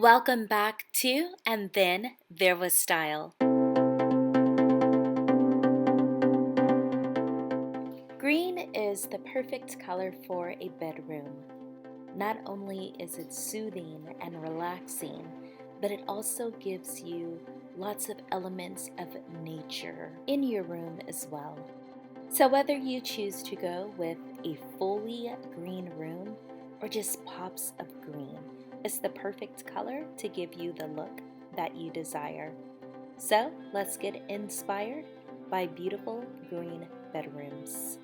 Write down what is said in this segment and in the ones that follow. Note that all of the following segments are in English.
Welcome back to And Then There Was Style. Green is the perfect color for a bedroom. Not only is it soothing and relaxing, but it also gives you lots of elements of nature in your room as well. So whether you choose to go with a fully green room or just pops of green, it's the perfect color to give you the look that you desire. So let's get inspired by beautiful green bedrooms.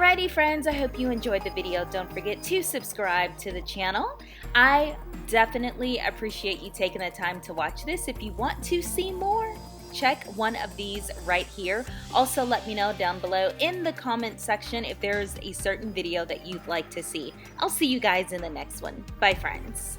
Alrighty friends, I hope you enjoyed the video. Don't forget to subscribe to the channel. I definitely appreciate you taking the time to watch this. If you want to see more, check one of these right here. Also, let me know down below in the comment section if there's a certain video that you'd like to see. I'll see you guys in the next one. Bye friends.